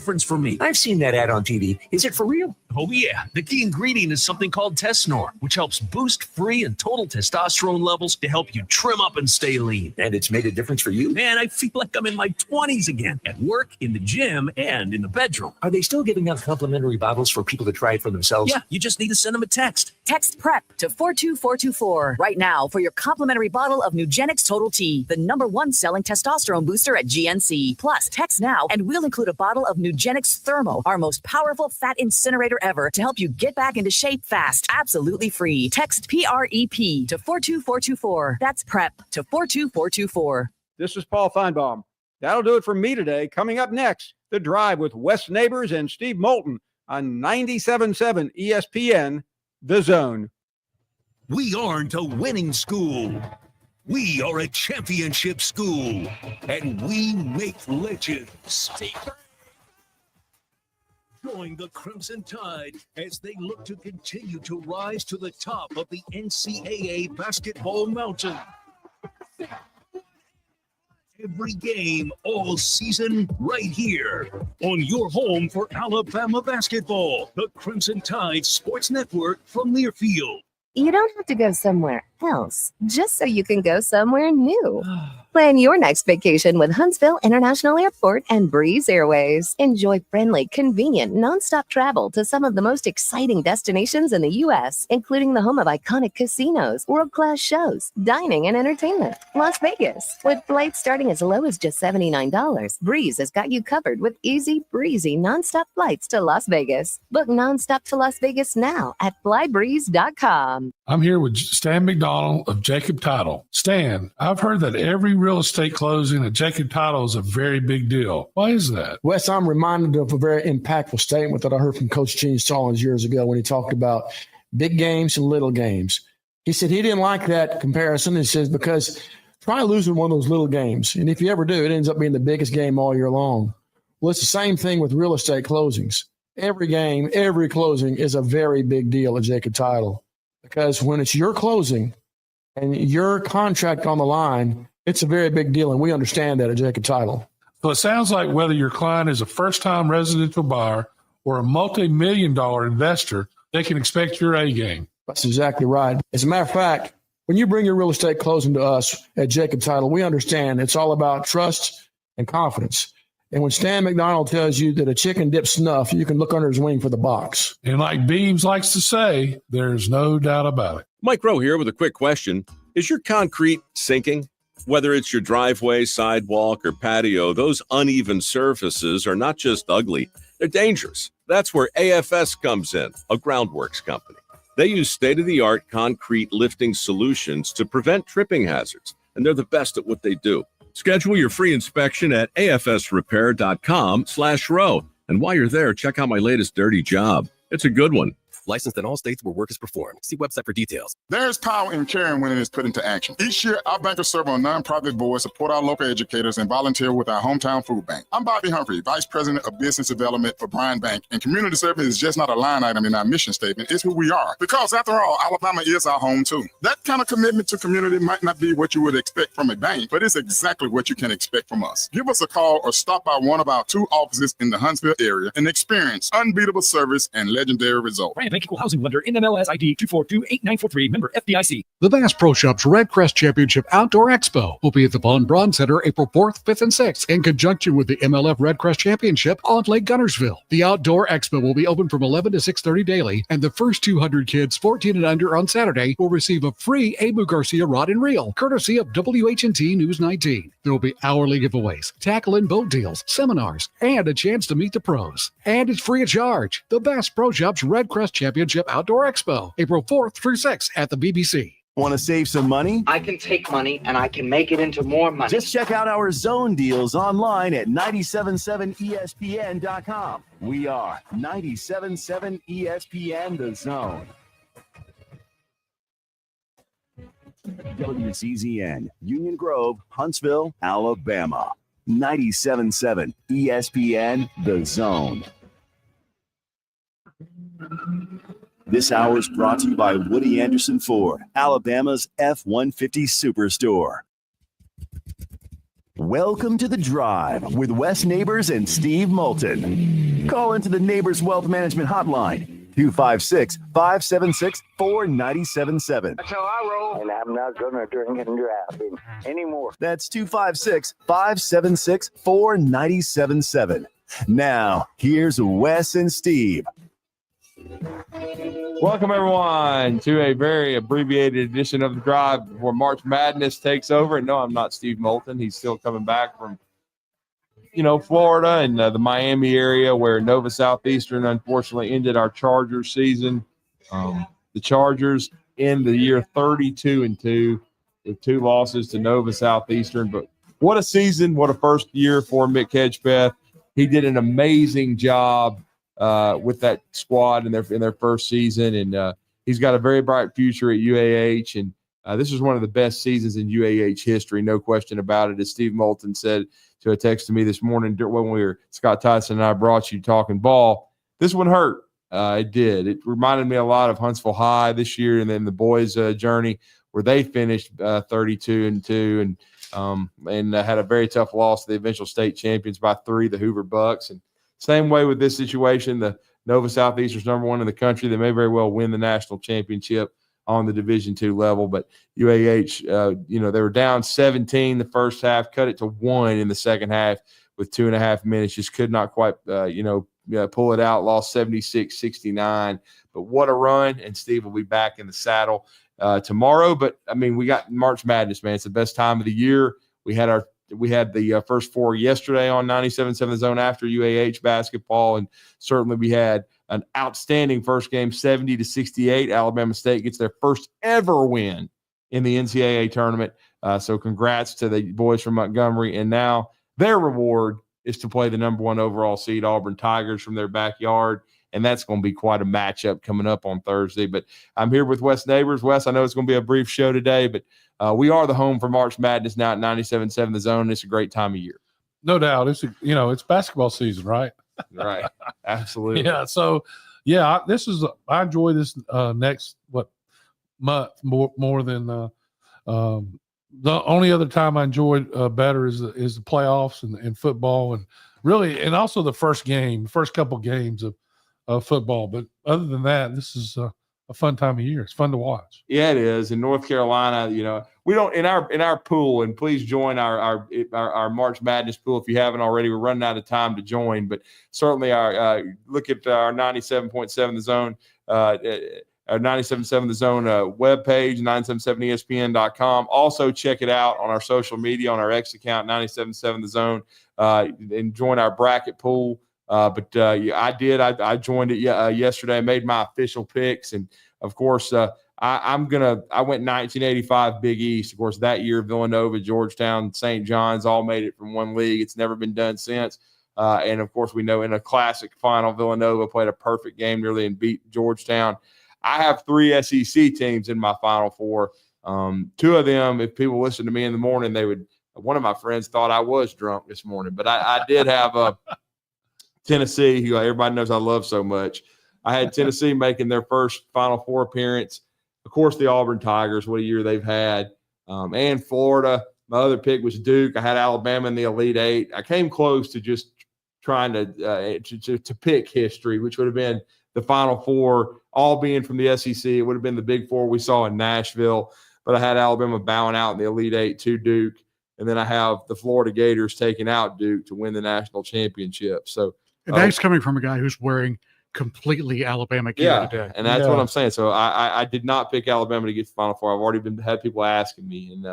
difference for me. I've seen that ad on TV. Is it for real? Oh, yeah. The key ingredient is something called Tesnor, which helps boost free and total testosterone levels to help you trim up and stay lean. And it's made a difference for you? Man, I feel like I'm in my 20s again, at work, in the gym, and in the bedroom. Are they still giving out complimentary bottles for people to try it for themselves? Yeah, you just need to send them a text. Text PREP to 42424 right now for your complimentary bottle of Nugenix Total T, the #1 selling testosterone booster at GNC. Plus, text now and we'll include a bottle of Nugenix Thermo, our most powerful fat incinerator ever, to help you get back into shape fast, absolutely free. Text PREP to 42424. That's PREP to 42424. This is Paul Feinbaum. That'll do it for me today. Coming up next, The Drive with Wes Neighbors and Steve Moulton on 97.7 ESPN, The Zone. We aren't a winning school. We are a championship school, and we make legends. Join the Crimson Tide as they look to continue to rise to the top of the NCAA basketball mountain. Every game, all season, right here on your home for Alabama basketball, the Crimson Tide Sports Network from Learfield. You don't have to go somewhere else just so you can go somewhere new. Plan your next vacation with Huntsville International Airport and Breeze Airways. Enjoy friendly, convenient, nonstop travel to some of the most exciting destinations in the U.S., including the home of iconic casinos, world-class shows, dining, and entertainment. Las Vegas. With flights starting as low as just $79, Breeze has got you covered with easy, breezy, nonstop flights to Las Vegas. Book nonstop to Las Vegas now at flybreeze.com. I'm here with Stan McDonald of Jacob Title. Stan, I've heard that every real estate closing at Jacob Title is a very big deal. Why is that? Wes, I'm reminded of a very impactful statement that I heard from Coach Gene Stallings years ago when he talked about big games and little games. He said he didn't like that comparison. He says, because try losing one of those little games, and if you ever do, it ends up being the biggest game all year long. Well, it's the same thing with real estate closings. Every game, every closing is a very big deal at Jacob Title. Because when it's your closing and your contract on the line, it's a very big deal, and we understand that at Jacob Title. So it sounds like whether your client is a first-time residential buyer or a multi-million-dollar investor, they can expect your A game. That's exactly right. As a matter of fact, when you bring your real estate closing to us at Jacob Title, we understand it's all about trust and confidence. And when Stan McDonald tells you that a chicken dips snuff, you can look under his wing for the box. And like Beams likes to say, there's no doubt about it. Mike Rowe here with a quick question. Is your concrete sinking? Whether it's your driveway, sidewalk, or patio, those uneven surfaces are not just ugly, they're dangerous. That's where AFS comes in, a groundworks company. They use state-of-the-art concrete lifting solutions to prevent tripping hazards, and they're the best at what they do. Schedule your free inspection at afsrepair.com/row. And while you're there, check out my latest dirty job. It's a good one. Licensed in all states where work is performed. See website for details. There's power in caring when it is put into action. Each year, our bankers serve on nonprofit boards, support our local educators, and volunteer with our hometown food bank. I'm Bobby Humphrey, Vice President of Business Development for Bryan Bank, and community service is just not a line item in our mission statement. It's who we are. Because after all, Alabama is our home too. That kind of commitment to community might not be what you would expect from a bank, but it's exactly what you can expect from us. Give us a call or stop by one of our 2 offices in the Huntsville area and experience unbeatable service and legendary results. Bryan Bank Equal Housing Lender, NMLS ID 2428943, member FDIC. The Bass Pro Shops Red Crest Championship Outdoor Expo will be at the Von Braun Center April 4th, 5th, and 6th in conjunction with the MLF Red Crest Championship on Lake Guntersville. The Outdoor Expo will be open from 11 to 6:30 daily, and the first 200 kids 14 and under on Saturday will receive a free Abu Garcia rod and reel, courtesy of WHNT News 19. There will be hourly giveaways, tackle and boat deals, seminars, and a chance to meet the pros. And it's free of charge. The Bass Pro Shops Red Crest Championship Outdoor Expo, April 4th through 6th at the BBC. Want to save some money? I can take money and I can make it into more money. Just check out our zone deals online at 977ESPN.com. We are 977 ESPN The Zone. WCZN, Union Grove, Huntsville, Alabama. 977 ESPN The Zone. This hour is brought to you by Woody Anderson Ford, Alabama's F-150 Superstore. Welcome to The Drive with Wes Neighbors and Steve Moulton. Call into the Neighbors Wealth Management Hotline, 256-576-4977. That's how I roll. And I'm not going to drink and drive anymore. That's 256-576-4977. Now, here's Wes and Steve. Welcome, everyone, to a very abbreviated edition of The Drive before March Madness takes over. And no, I'm not Steve Moulton. He's still coming back from, Florida and the Miami area where Nova Southeastern unfortunately ended our Chargers season. The Chargers end the year 32-2 with 2 losses to Nova Southeastern. But what a season, what a first year for Mick Hedgepeth. He did an amazing job with that squad in their first season, and he's got a very bright future at UAH. And this is one of the best seasons in UAH history, no question about it. As Steve Moulton said to a text to me this morning when Scott Tyson and I brought you Talking Ball, this one hurt. It did. It reminded me a lot of Huntsville High this year, and then the boys' journey where they finished 32-2 and had a very tough loss to the eventual state champions by 3, the Hoover Bucks. And same way with this situation, the Nova Southeastern's number 1 in the country. They may very well win the national championship on the Division II level, but UAH, they were down 17 the first half, cut it to 1 in the second half with 2.5 minutes. Just could not quite, pull it out. Lost 76-69. But what a run! And Steve will be back in the saddle tomorrow. But we got March Madness, man. It's the best time of the year. We had the first 4 yesterday on 97.7 The Zone after UAH basketball, and certainly we had an outstanding first game, 70-68. Alabama State gets their first ever win in the NCAA tournament. So congrats to the boys from Montgomery. And now their reward is to play the number 1 overall seed Auburn Tigers from their backyard. And that's going to be quite a matchup coming up on Thursday. But I'm here with Wes Neighbors. Wes, I know it's going to be a brief show today, but we are the home for March Madness now at 97.7 The Zone. It's a great time of year. No doubt. It's basketball season, right? Right. Absolutely. Yeah. So, I enjoy this next month more than the only other time I enjoyed better is the playoffs and football and also the first couple games of football. But other than that, this is a fun time of year. It's fun to watch. Yeah, it is. In North Carolina, we don't in our pool, and please join our March Madness pool if you haven't already. We're running out of time to join, but certainly look at our 97.7 The Zone, our 97.7 The Zone webpage, 977ESPN.com. Also check it out on our social media on our X account, 97.7 The Zone, and join our bracket pool. I joined it yesterday. I made my official picks, and of course, I went 1985 Big East. Of course, that year Villanova, Georgetown, St. John's all made it from one league. It's never been done since. And of course, we know in a classic final, Villanova played a perfect game nearly and beat Georgetown. I have 3 SEC teams in my Final Four. 2 of them, if people listen to me in the morning, one of my friends thought I was drunk this morning, but I did have Tennessee, who everybody knows I love so much. I had Tennessee making their first Final Four appearance. Of course, the Auburn Tigers, what a year they've had. And Florida. My other pick was Duke. I had Alabama in the Elite Eight. I came close to just trying to pick history, which would have been the Final Four, all being from the SEC. It would have been the Big Four we saw in Nashville. But I had Alabama bowing out in the Elite Eight to Duke. And then I have the Florida Gators taking out Duke to win the national championship. So, and that's coming from a guy who's wearing completely Alabama gear today. And that's what I'm saying. So I did not pick Alabama to get to the Final Four. I've already had people asking me. And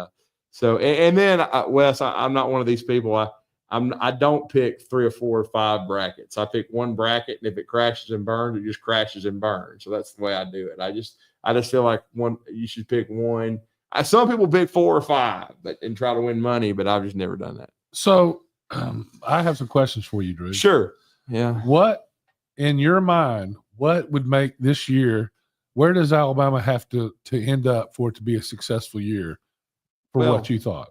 then Wes, I'm not one of these people. I don't pick 3 or 4 or 5 brackets. I pick one bracket, and if it crashes and burns, it just crashes and burns. So that's the way I do it. I just feel like you should pick one. Some people pick 4 or 5 and try to win money, but I've just never done that. So I have some questions for you, Drew. Sure. Yeah. What, in your mind, what would make this year, where does Alabama have to end up for it to be a successful year for what you thought?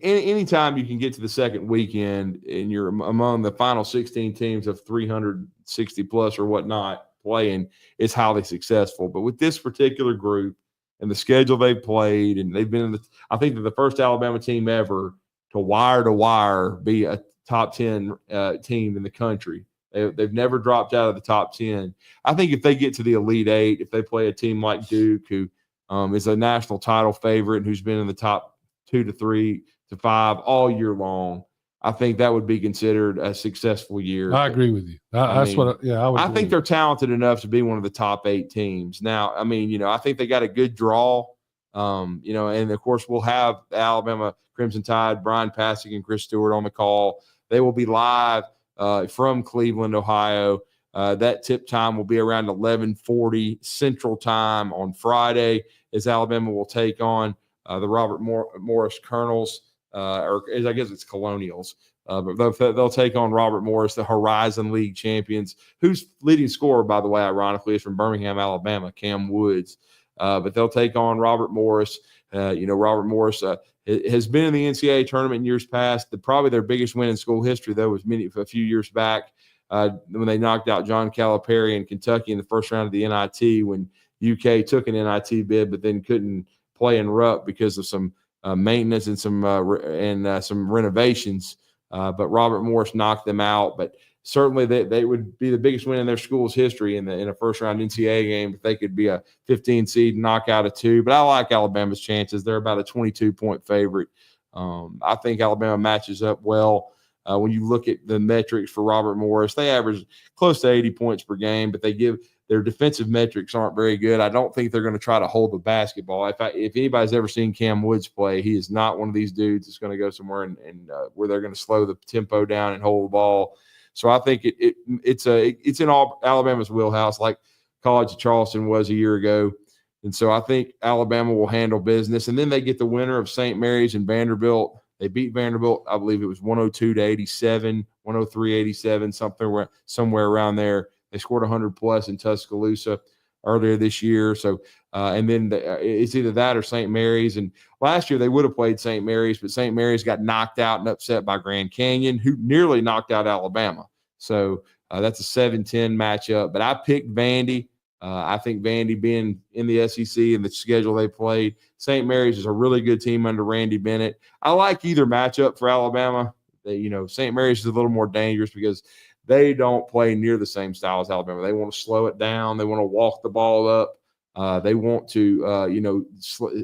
Anytime you can get to the second weekend and you're among the final 16 teams of 360 plus or whatnot playing, it's highly successful. But with this particular group and the schedule they've played, and they've been I think they're the first Alabama team ever wire be a top 10 team in the country. They've never dropped out of the top 10. I think if they get to the Elite Eight, if they play a team like Duke, who is a national title favorite and who's been in the top 2 to 3 to 5 all year long, I think that would be considered a successful year. I agree with you. I would think they're talented enough to be one of the top 8 teams. Now, I mean, I think they got a good draw. And of course we'll have the Alabama Crimson Tide, Brian Passig and Chris Stewart on the call. They will be live from Cleveland, Ohio. That tip time will be around 11:40 Central Time on Friday, as Alabama will take on the Robert Morris Colonels, or I guess it's Colonials. But they'll take on Robert Morris, the Horizon League champions, whose leading scorer, by the way, ironically, is from Birmingham, Alabama, Cam Woods. But they'll take on Robert Morris. Robert Morris has been in the NCAA tournament in years past. Probably their biggest win in school history, though, was a few years back when they knocked out John Calipari in Kentucky in the first round of the NIT, when UK took an NIT bid but then couldn't play in Rupp because of some maintenance and some renovations. But Robert Morris knocked them out. But certainly they would be the biggest win in their school's history in a first-round NCAA game if they could be a 15 seed and knock out a 2. But I like Alabama's chances. They're about a 22-point favorite. I think Alabama matches up well. When you look at the metrics for Robert Morris, they average close to 80 points per game, but their defensive metrics aren't very good. I don't think they're going to try to hold the basketball. If anybody's ever seen Cam Woods play, he is not one of these dudes that's going to go somewhere and where they're going to slow the tempo down and hold the ball. So I think it's in all Alabama's wheelhouse, like College of Charleston was a year ago. And so I think Alabama will handle business. And then they get the winner of St. Mary's and Vanderbilt. They beat Vanderbilt, I believe it was 102-87, 103-87, somewhere around there. They scored 100+ in Tuscaloosa earlier this year. So, and then it's either that or St. Mary's. And last year they would have played St. Mary's, but St. Mary's got knocked out and upset by Grand Canyon, who nearly knocked out Alabama. So that's a 7-10 matchup. But I picked Vandy. I think Vandy, being in the SEC and the schedule they played, St. Mary's is a really good team under Randy Bennett. I like either matchup for Alabama. St. Mary's is a little more dangerous because they don't play near the same style as Alabama. They want to slow it down. They want to walk the ball up. They want to,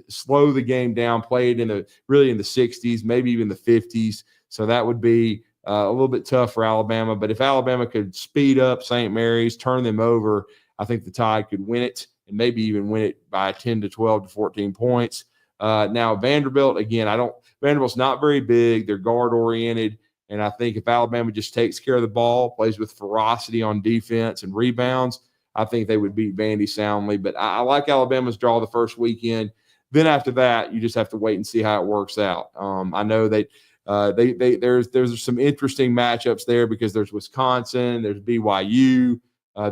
slow the game down, play it in the 60s, maybe even the 50s. So that would be a little bit tough for Alabama. But if Alabama could speed up St. Mary's, turn them over, I think the Tide could win it and maybe even win it by 10 to 12 to 14 points. Now, Vanderbilt, again, Vanderbilt's not very big. They're guard-oriented. And I think if Alabama just takes care of the ball, plays with ferocity on defense and rebounds, I think they would beat Vandy soundly. But I like Alabama's draw the first weekend. Then after that, you just have to wait and see how it works out. I know that there's some interesting matchups there because there's Wisconsin, there's BYU.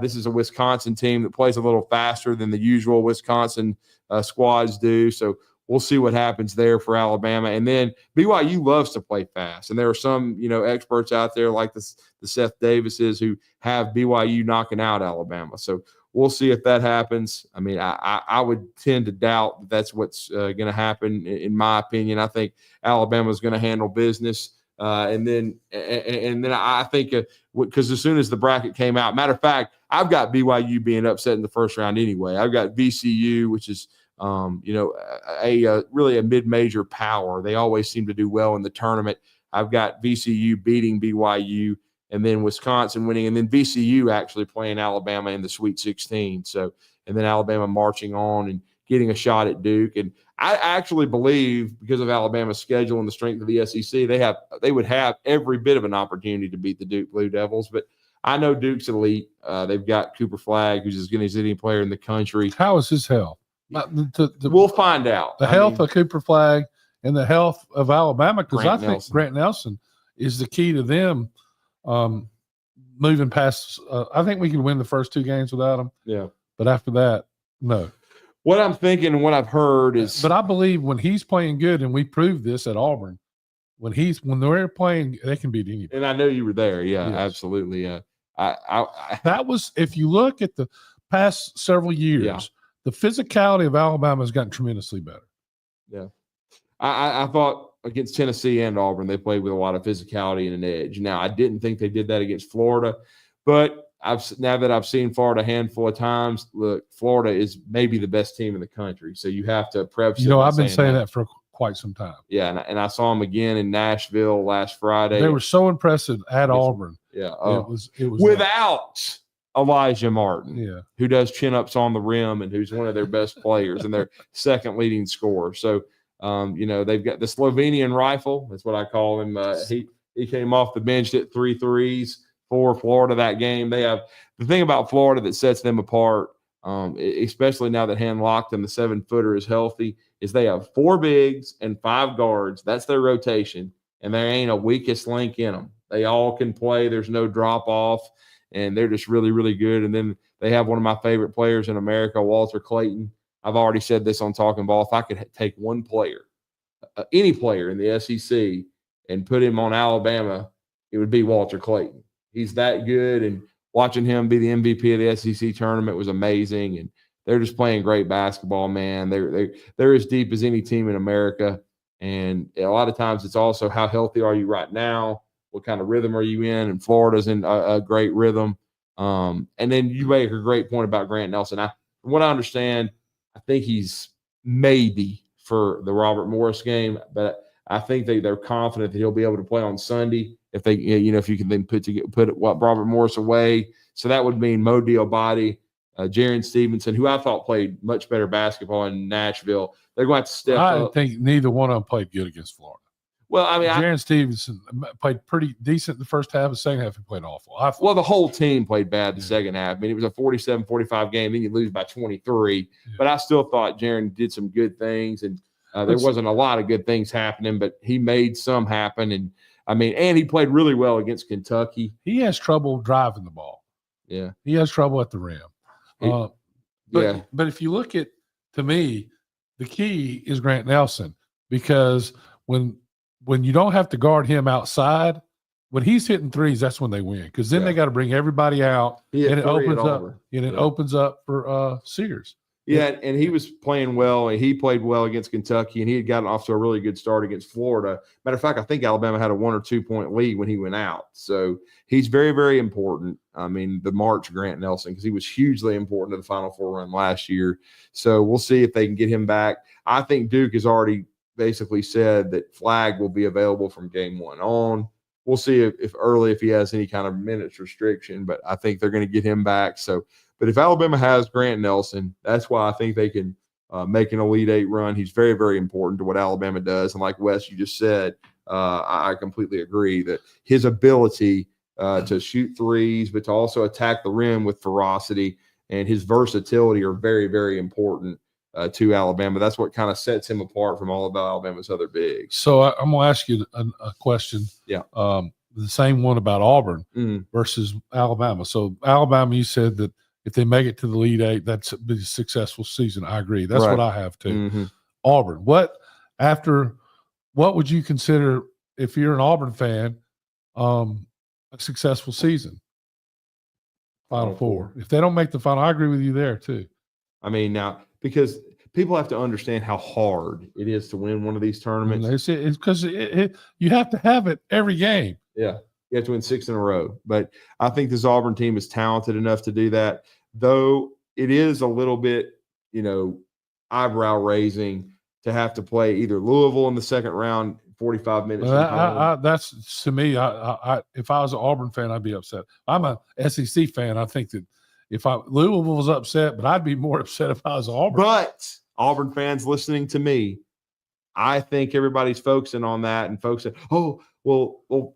This is a Wisconsin team that plays a little faster than the usual Wisconsin squads do. So we'll see what happens there for Alabama. And then BYU loves to play fast. And there are some, experts out there like the Seth Davises who have BYU knocking out Alabama. So we'll see if that happens. I mean, I would tend to doubt that that's what's going to happen, in my opinion. I think Alabama's going to handle business. And then I think because as soon as the bracket came out, matter of fact, I've got BYU being upset in the first round anyway. I've got VCU, which is really a mid-major power. They always seem to do well in the tournament. I've got VCU beating BYU, and then Wisconsin winning, and then VCU actually playing Alabama in the Sweet 16. So, and then Alabama marching on and getting a shot at Duke. And I actually believe, because of Alabama's schedule and the strength of the SEC, they would have every bit of an opportunity to beat the Duke Blue Devils. But I know Duke's elite. They've got Cooper Flagg, who's as good as any player in the country. How is his health? We'll find out. The health of Cooper Flagg and the health of Alabama, because I think Nelson. Grant Nelson is the key to them moving past. I think we can win the first 2 games without him. Yeah. But after that, no. What I'm thinking and what I've heard is – But I believe when he's playing good, and we proved this at Auburn, when they're playing, they can beat anybody. And I know you were there. Yeah, Yes. absolutely. That was – if you look at the past several years, the physicality of Alabama has gotten tremendously better. Yeah. I thought against Tennessee and Auburn, they played with a lot of physicality and an edge. Now, I didn't think they did that against Florida, but now that I've seen Florida a handful of times, look, Florida is maybe the best team in the country. So you have to preface. I've been saying that for quite some time. Yeah, and I saw them again in Nashville last Friday. They were so impressive at Auburn. Yeah, it was without Elijah Martin, yeah, who does chin-ups on the rim and who's one of their best players and their second leading scorer. So, they've got the Slovenian rifle. That's what I call him. He came off the bench at 3 threes for Florida that game. They have the thing about Florida that sets them apart, especially now that Han Lockton, the 7-footer, is healthy, is they have 4 bigs and 5 guards. That's their rotation, and there ain't a weakest link in them. They all can play. There's no drop-off, and they're just really, really good. And then they have one of my favorite players in America, Walter Clayton. I've already said this on Talking Ball. If I could take one player, any player in the SEC, and put him on Alabama, it would be Walter Clayton. He's that good, and watching him be the MVP of the SEC tournament was amazing. And they're just playing great basketball, man. They're as deep as any team in America. And a lot of times it's also how healthy are you right now? What kind of rhythm are you in? And Florida's in a great rhythm. And then you make a great point about Grant Nelson. From what I understand, I think he's maybe for the Robert Morris game, but I think they're confident that he'll be able to play on Sunday if they, if you can then put Robert Morris away. So that would mean Mo Diabate, Jaron Stevenson, who I thought played much better basketball in Nashville. They're going to have to step up. I think neither one of them played good against Florida. Well, I mean, Jaron Stevenson played pretty decent the first half. The second half, he played awful. Well, the whole team played bad the second half. I mean, it was a 47-45 game. Then you lose by 23. Yeah. But I still thought Jaron did some good things, and there wasn't a lot of good things happening, but he made some happen. And, and he played really well against Kentucky. He has trouble driving the ball. Yeah. He has trouble at the rim. But if you look at, to me, the key is Grant Nelson, because when you don't have to guard him outside, when he's hitting threes, that's when they win. Because then they got to bring everybody out, and it opens up for Sears. Yeah, and he was playing well, and he played well against Kentucky, and he had gotten off to a really good start against Florida. Matter of fact, I think Alabama had a 1 or 2 point lead when he went out. So he's very, very important. The March Grant Nelson, because he was hugely important to the Final Four run last year. So we'll see if they can get him back. I think Duke has already basically said that Flagg will be available from game 1 on. We'll see if he has any kind of minutes restriction, but I think they're going to get him back. So, but if Alabama has Grant Nelson, that's why I think they can make an Elite Eight run. He's very, very important to what Alabama does. And like Wes, you just said, I completely agree that his ability to shoot threes, but to also attack the rim with ferocity and his versatility are very, very important to Alabama. That's what kind of sets him apart from all of Alabama's other bigs. So I'm going to ask you a question. Yeah. The same one about Auburn versus Alabama. So Alabama, you said that if they make it to the Elite Eight, that's a successful season. I agree. That's what I have too. Mm-hmm. Auburn. What would you consider, if you're an Auburn fan, a successful season? Final Four. If they don't make the final, I agree with you there too. Now, because people have to understand how hard it is to win one of these tournaments. It's because you have to have it every game. Yeah. You have to win 6 in a row. But I think this Auburn team is talented enough to do that, though it is a little bit, eyebrow raising to have to play either Louisville in the second round, 45 minutes. That's, to me, if I was an Auburn fan, I'd be upset. I'm a SEC fan. I think that Louisville was upset, but I'd be more upset if I was Auburn. But Auburn fans listening to me, I think everybody's focusing on that and focusing, well,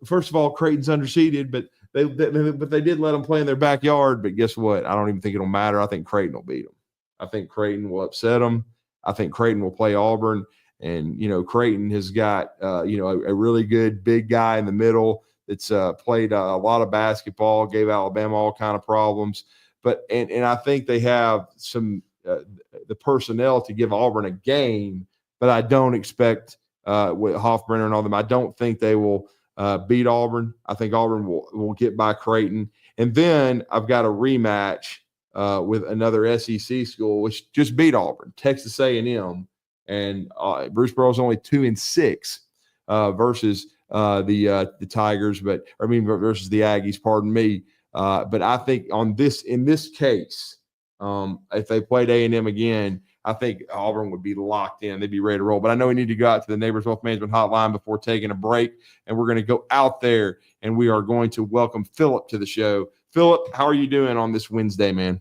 first of all, Creighton's underseeded, but they did let them play in their backyard. But guess what? I don't even think it'll matter. I think Creighton will beat them. I think Creighton will upset them. I think Creighton will play Auburn. And, Creighton has got, a really good big guy in the middle that's played a lot of basketball, gave Alabama all kind of problems. But and I think they have some the personnel to give Auburn a game, but I don't expect with Hofbrenner and all them, I don't think they will beat Auburn. I think Auburn will get by Creighton. And then I've got a rematch with another SEC school, which just beat Auburn, Texas A&M. And Bruce Pearl's only 2-6 versus the Tigers, versus the Aggies, pardon me. But I think in this case, if they played A&M again, I think Auburn would be locked in. They'd be ready to roll. But I know we need to go out to the Neighbors Wealth Management Hotline before taking a break, and we're going to go out there, and we are going to welcome Philip to the show. Philip, how are you doing on this Wednesday, man?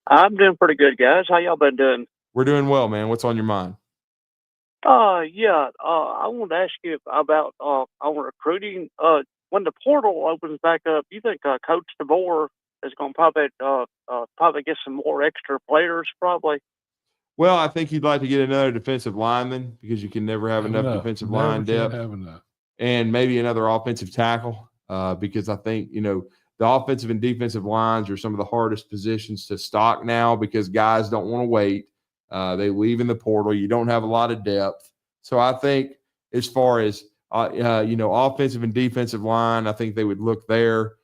I'm doing pretty good, guys. How y'all been doing? We're doing well, man. What's on your mind? I wanted to ask you about on recruiting. When the portal opens back up, do you think Coach DeBoer is going to probably get some more extra players, probably? Well, I think he'd like to get another defensive lineman because you can never have enough defensive line depth, and maybe another offensive tackle because I think, the offensive and defensive lines are some of the hardest positions to stock now because guys don't want to wait. They leave in the portal. You don't have a lot of depth. So I think as far as, offensive and defensive line, I think they would look there.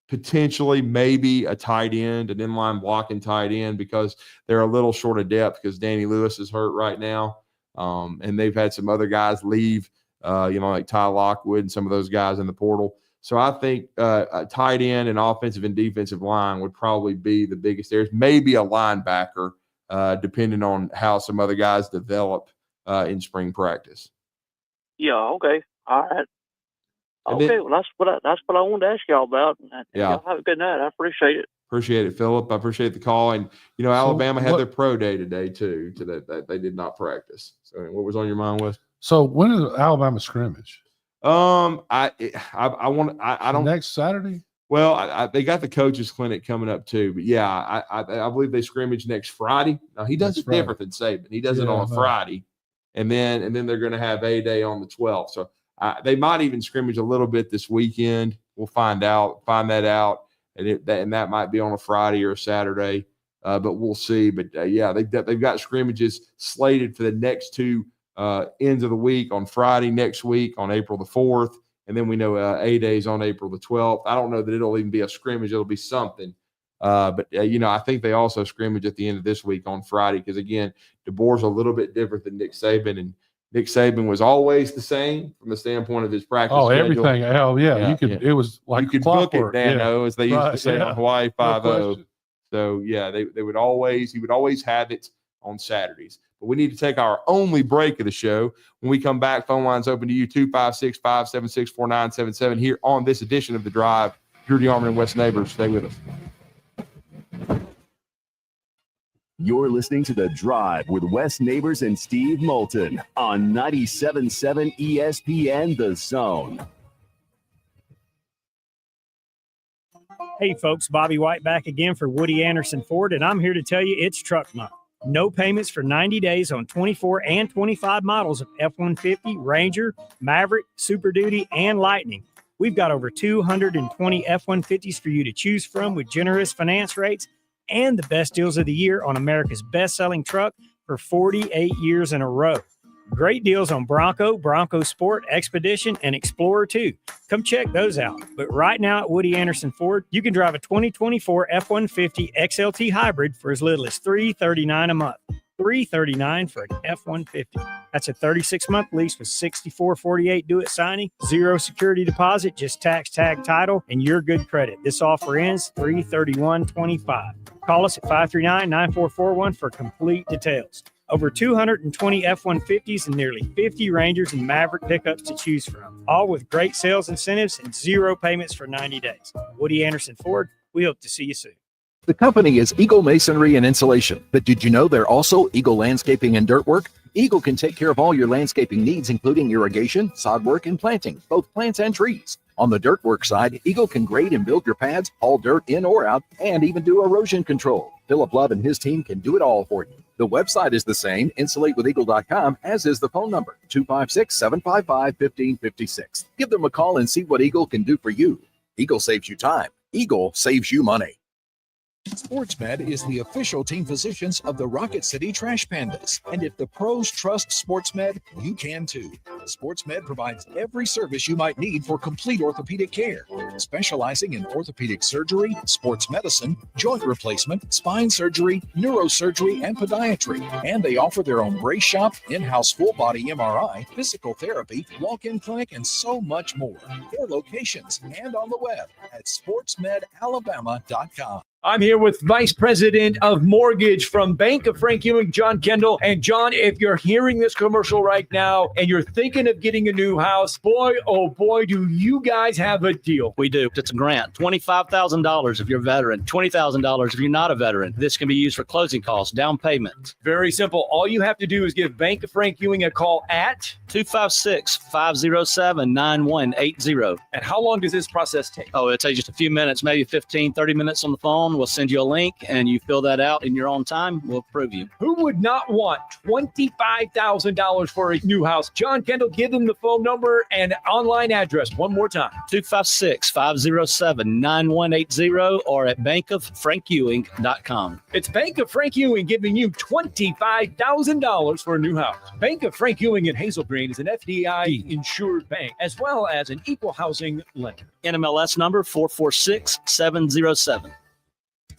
Potentially maybe a tight end, an inline blocking tight end because they're a little short of depth because Danny Lewis is hurt right now. And they've had some other guys leave, like Ty Lockwood and some of those guys in the portal. So I think a tight end and offensive and defensive line would probably be the biggest areas. Maybe a linebacker, depending on how some other guys develop in spring practice. Yeah. Okay. All right. Okay. Well, that's what I wanted to ask y'all about. Yeah. Y'all have a good night. I appreciate it. Appreciate it, Philip. I appreciate the call. And, Alabama had their pro day today, too, that they did not practice. So what was on your mind, Wes? So when is Alabama scrimmage? I don't next Saturday. Well, they got the coaches clinic coming up too, but yeah, I believe they scrimmage next Friday. Now he does it different than Saban. He does it on a Friday, and then they're going to have A-Day on the 12th. So they might even scrimmage a little bit this weekend. We'll find that out, and that might be on a Friday or a Saturday, but we'll see. But they've got scrimmages slated for the next two ends of the week on Friday next week on April the 4th. And then we know A-Day's on April the 12th. I don't know that it'll even be a scrimmage. It'll be something. But I think they also scrimmage at the end of this week on Friday because, again, DeBoer's a little bit different than Nick Saban. And Nick Saban was always the same from the standpoint of his practice schedule. Everything. Hell, yeah. It was like you could book it, Dano, as they used to say on Hawaii 5-0. So, he would always have it on Saturdays. But we need to take our only break of the show. When we come back, phone lines open to you, 256-576-4977 here on this edition of The Drive. Drew DeArmond and West Neighbors. Stay with us. You're listening to The Drive with Wes Neighbors and Steve Moulton on 97.7 ESPN The Zone. Hey, folks, Bobby White back again for Woody Anderson Ford, and I'm here to tell you it's truck month. No payments for 90 days on 24 and 25 models of F-150, Ranger, Maverick, Super Duty, and Lightning. We've got over 220 F-150s for you to choose from with generous finance rates and the best deals of the year on America's best-selling truck for 48 years in a row. Great deals on Bronco, Bronco Sport, Expedition, and Explorer 2. Come check those out. But right now at Woody Anderson Ford, you can drive a 2024 F-150 XLT Hybrid for as little as $339 a month. $339 for an F-150. That's a 36-month lease with 6448 due at signing, 0 security deposit, just tax tag title, and your good credit. This offer ends 3/31/25. Call us at 539-9441 for complete details. Over 220 F-150s and nearly 50 Rangers and Maverick pickups to choose from, all with great sales incentives and 0 payments for 90 days. Woody Anderson Ford, we hope to see you soon. The company is Eagle Masonry and Insulation, but did you know they're also Eagle Landscaping and Dirt Work? Eagle can take care of all your landscaping needs, including irrigation, sod work, and planting, both plants and trees. On the dirt work side, Eagle can grade and build your pads, haul dirt in or out, and even do erosion control. Philip Love and his team can do it all for you. The website is the same, insulatewitheagle.com, as is the phone number, 256-755-1556. Give them a call and see what Eagle can do for you. Eagle saves you time. Eagle saves you money. SportsMed is the official team physicians of the Rocket City Trash Pandas. And if the pros trust SportsMed, you can too. SportsMed provides every service you might need for complete orthopedic care, specializing in orthopedic surgery, sports medicine, joint replacement, spine surgery, neurosurgery, and podiatry. And they offer their own brace shop, in-house full-body MRI, physical therapy, walk-in clinic, and so much more. 4 locations and on the web at sportsmedalabama.com. I'm here with Vice President of Mortgage from Bank of Frank Ewing, John Kendall. And John, if you're hearing this commercial right now and you're thinking of getting a new house, boy, oh boy, do you guys have a deal. We do. It's a grant. $25,000 if you're a veteran, $20,000 if you're not a veteran. This can be used for closing costs, down payment. Very simple. All you have to do is give Bank of Frank Ewing a call at 256-507-9180. And how long does this process take? Oh, it'll take just a few minutes, maybe 15, 30 minutes on the phone. We'll send you a link and you fill that out in your own time. We'll approve you. Who would not want $25,000 for a new house? John Kendall, give them the phone number and online address one more time. 256-507-9180 or at bankoffrankewing.com. It's Bank of Frank Ewing giving you $25,000 for a new house. Bank of Frank Ewing in Hazel Green is an FDIC insured bank as well as an equal housing lender. NMLS number 446707.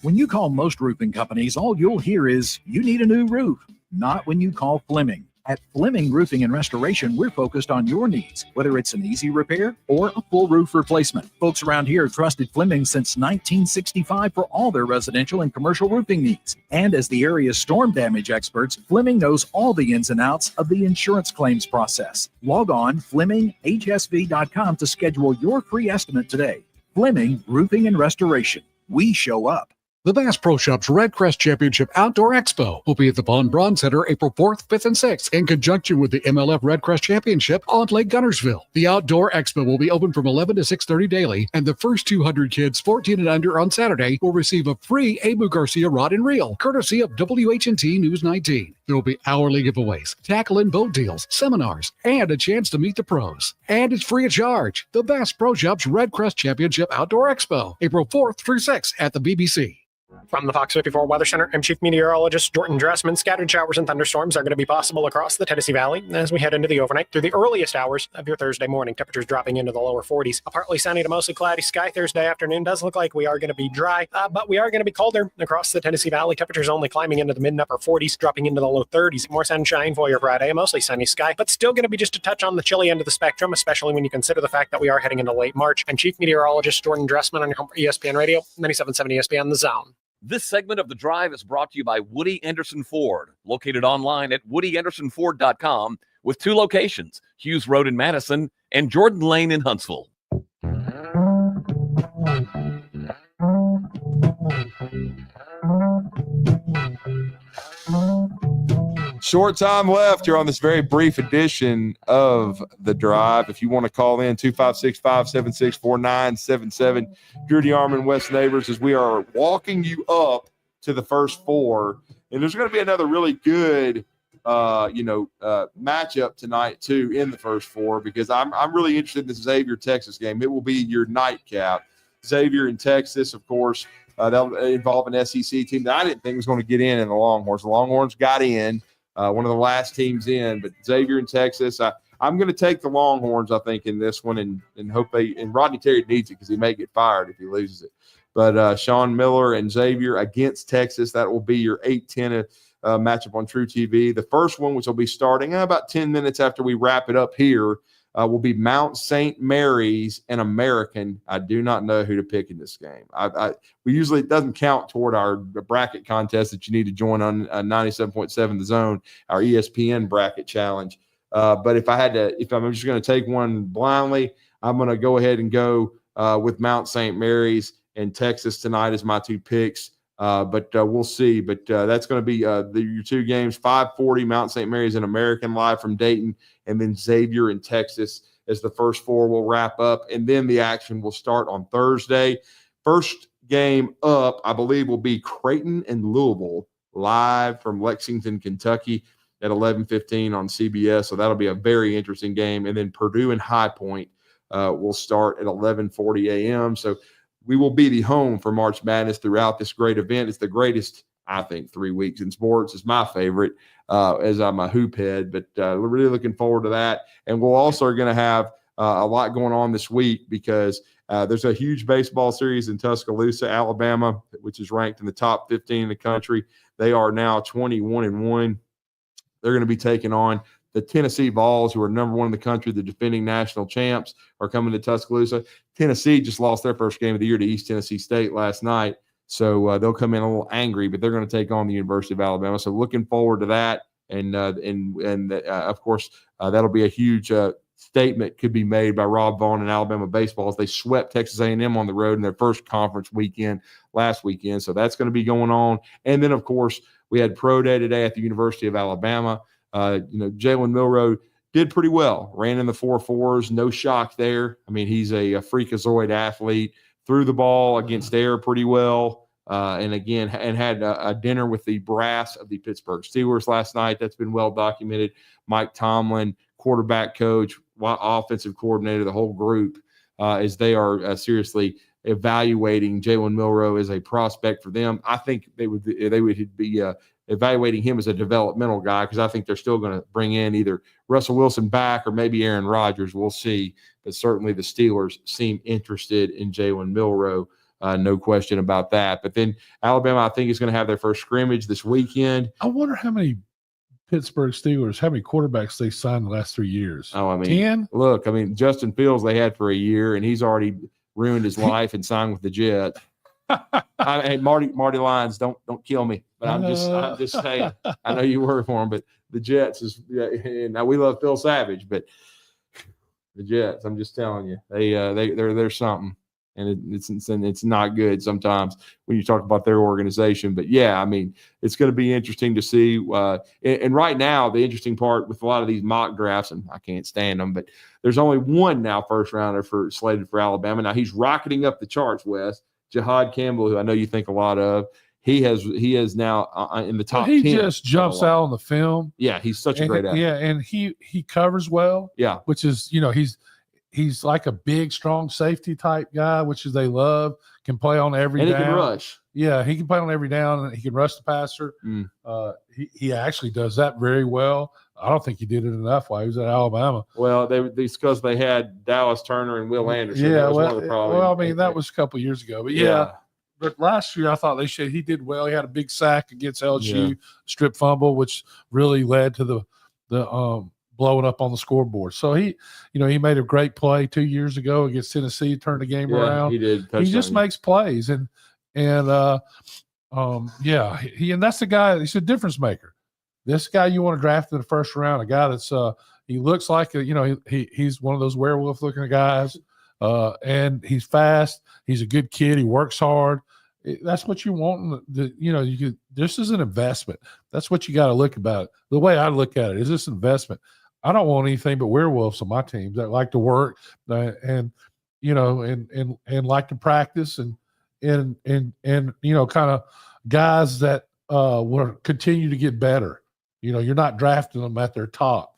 When you call most roofing companies, all you'll hear is, you need a new roof. Not when you call Fleming. At Fleming Roofing and Restoration, we're focused on your needs, whether it's an easy repair or a full roof replacement. Folks around here have trusted Fleming since 1965 for all their residential and commercial roofing needs. And as the area's storm damage experts, Fleming knows all the ins and outs of the insurance claims process. Log on FlemingHSV.com to schedule your free estimate today. Fleming Roofing and Restoration. We show up. The Bass Pro Shops Red Crest Championship Outdoor Expo will be at the Von Braun Center April 4th, 5th, and 6th in conjunction with the MLF Red Crest Championship on Lake Guntersville. The Outdoor Expo will be open from 11 to 6:30 daily, and the first 200 kids 14 and under on Saturday will receive a free Abu Garcia rod and reel, courtesy of WH&T News 19. There will be hourly giveaways, tackle and boat deals, seminars, and a chance to meet the pros. And it's free of charge. The Bass Pro Shops Red Crest Championship Outdoor Expo, April 4th through 6th at the BBC. From the Fox 54 Weather Center, I'm Chief Meteorologist Jordan Dressman. Scattered showers and thunderstorms are going to be possible across the Tennessee Valley as we head into the overnight through the earliest hours of your Thursday morning. Temperatures dropping into the lower 40s. A partly sunny to mostly cloudy sky Thursday afternoon. Does look like we are going to be dry, but we are going to be colder across the Tennessee Valley. Temperatures only climbing into the mid and upper 40s, dropping into the low 30s. More sunshine for your Friday. A mostly sunny sky, but still going to be just a touch on the chilly end of the spectrum, especially when you consider the fact that we are heading into late March. I'm Chief Meteorologist Jordan Dressman on your home for ESPN Radio, 97.7 ESPN The Zone. This segment of The Drive is brought to you by Woody Anderson Ford, located online at woodyAndersonFord.com with 2 locations, Hughes Road in Madison and Jordan Lane in Huntsville. Short time left here on this very brief edition of The Drive. If you want to call in, 256-576-4977. Drew DeArmond, West Neighbors, as we are walking you up to the first 4. And there's going to be another really good, matchup tonight, too, in the first 4, because I'm really interested in this Xavier-Texas game. It will be your nightcap. Xavier in Texas, of course, that'll involve an SEC team that I didn't think was going to get in the Longhorns. The Longhorns got in. One of the last teams in, but Xavier in Texas, I'm going to take the Longhorns, I think, in this one and hope and Rodney Terry needs it because he may get fired if he loses it. But Sean Miller and Xavier against Texas, that will be your 8-10 matchup on True TV. The first one, which will be starting about 10 minutes after we wrap it up here, will be Mount St. Mary's and American. I do not know who to pick in this game. We usually, it doesn't count toward our bracket contest that you need to join on 97.7 The Zone, our ESPN bracket challenge. But if I'm just going to take one blindly, I'm going to go ahead and go with Mount St. Mary's and Texas tonight as my 2 picks. But we'll see. But that's going to be your 2 games, 5:40 Mount St. Mary's and American live from Dayton, and then Xavier in Texas as the first 4 will wrap up. And then the action will start on Thursday. First game up, I believe, will be Creighton and Louisville live from Lexington, Kentucky at 11:15 on CBS. So that'll be a very interesting game. And then Purdue and High Point will start at 11:40 a.m. So we will be the home for March Madness throughout this great event. It's the greatest, I think, 3 weeks in sports. It's my favorite, as I'm a hoop head, but we're really looking forward to that. And we're also going to have a lot going on this week because there's a huge baseball series in Tuscaloosa, Alabama, which is ranked in the top 15 in the country. They are now 21-1. They're going to be taking on the Tennessee Vols, who are number 1 in the country. The defending national champs are coming to Tuscaloosa. Tennessee just lost their first game of the year to East Tennessee State last night. So they'll come in a little angry, but they're going to take on the University of Alabama. So looking forward to that. And of course, that'll be a huge statement could be made by Rob Vaughn and Alabama baseball as they swept Texas A&M on the road in their first conference weekend last weekend. So that's going to be going on. And then, of course, we had pro day today at the University of Alabama. Jalen Milroe did pretty well, ran in the 4.4s, no shock there. I mean, he's a freakazoid athlete, threw the ball against air pretty well. And had a dinner with the brass of the Pittsburgh Steelers last night. That's been well documented. Mike Tomlin, quarterback coach, offensive coordinator, the whole group, as they are seriously evaluating Jalen Milroe as a prospect for them. I think they would be evaluating him as a developmental guy because I think they're still going to bring in either Russell Wilson back or maybe Aaron Rodgers. We'll see. But certainly the Steelers seem interested in Jalen Milroe. No question about that. But then Alabama, I think, is going to have their first scrimmage this weekend. I wonder how many Pittsburgh Steelers, how many quarterbacks they signed the last 3 years. Oh, I mean, 10? Look, I mean, Justin Fields they had for a year, and he's already ruined his life and signed with the Jets. Hey, Marty Lyons, don't kill me. But I'm just saying. I know you work for him, but the Jets is. Now we love Phil Savage, but the Jets, I'm just telling you, they're something. And it's not good sometimes when you talk about their organization. But, yeah, I mean, it's going to be interesting to see. And right now, the interesting part with a lot of these mock drafts, and I can't stand them, but there's only one now first-rounder slated for Alabama. Now, he's rocketing up the charts, Wes. Jahad Campbell, who I know you think a lot of. He is now in the top 10. He just jumps out on the film. Yeah, he's such a great athlete. Yeah, and he covers well. Yeah. Which is, he's like a big, strong safety type guy, which is they love. Can play on every down. And he can rush. Yeah, he can play on every down, and he can rush the passer. He actually does that very well. I don't think he did it enough while he was at Alabama. Well, because they had Dallas Turner and Will Anderson. Yeah, that was one of the problems. Well, I mean, that was a couple of years ago. But, yeah. But last year, I thought he did well. He had a big sack against LSU, strip fumble, which really led to the blowing up on the scoreboard. So he made a great play 2 years ago against Tennessee, turned the game around. He did. He just makes plays, and that's the guy. He's a difference maker. This guy you want to draft in the first round, a guy that's he looks like he's one of those werewolf looking guys, and he's fast. He's a good kid. He works hard. That's what you want. This is an investment. That's what you got to look about it. The way I look at it is this investment. I don't want anything but werewolves on my teams that like to work and like to practice and kind of guys that will continue to get better. You're not drafting them at their top,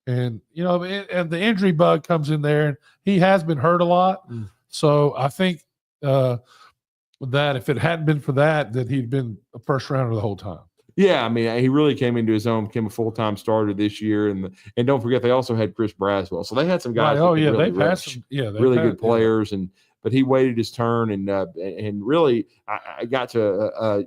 and and the injury bug comes in there, and he has been hurt a lot. So I think that if it hadn't been for that he'd been a first rounder the whole time. Yeah, I mean, he really came into his own, became a full-time starter this year, and don't forget they also had Chris Braswell, so they had some guys. Right. They've had some, really good players, but he waited his turn, and really, I got to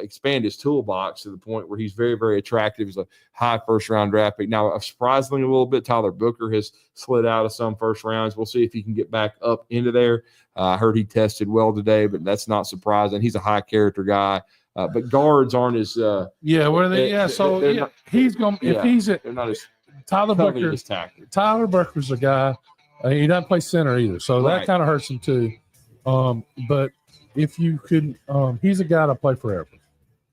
expand his toolbox to the point where he's very, very attractive. He's a high first-round draft pick. Now, surprisingly, a little bit, Tyler Booker has slid out of some first rounds. We'll see if he can get back up into there. I heard he tested well today, but that's not surprising. He's a high-character guy. But guards aren't as he's going if he's they're not as Tyler Booker. Tyler Booker's a guy. He doesn't play center either, so that kind of hurts him too. But if you could, he's a guy to play forever.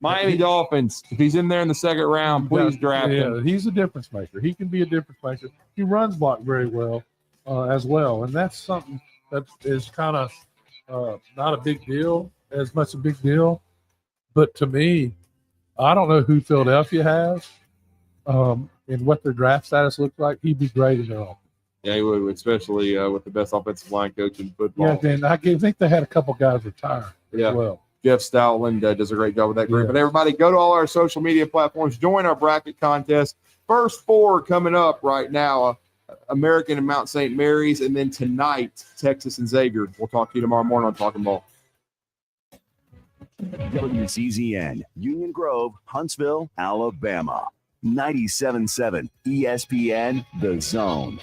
Miami Dolphins. If he's in there in the second round, please draft him. Yeah, he's a difference maker. He can be a difference maker. He runs block very well as well, and that's something that is kind of not a big deal, as much a big deal. But to me, I don't know who Philadelphia has and what their draft status looks like. He'd be great in their offense. Yeah, he would, especially with the best offensive line coach in football. Yeah, then I think they had a couple guys retire as well. Jeff Stoutland does a great job with that group. Yeah. But everybody, go to all our social media platforms. Join our bracket contest. First four coming up right now, American and Mount St. Mary's, and then tonight, Texas and Xavier. We'll talk to you tomorrow morning on Talking Ball. WCZN, Union Grove, Huntsville, Alabama. 97.7 ESPN, The Zone.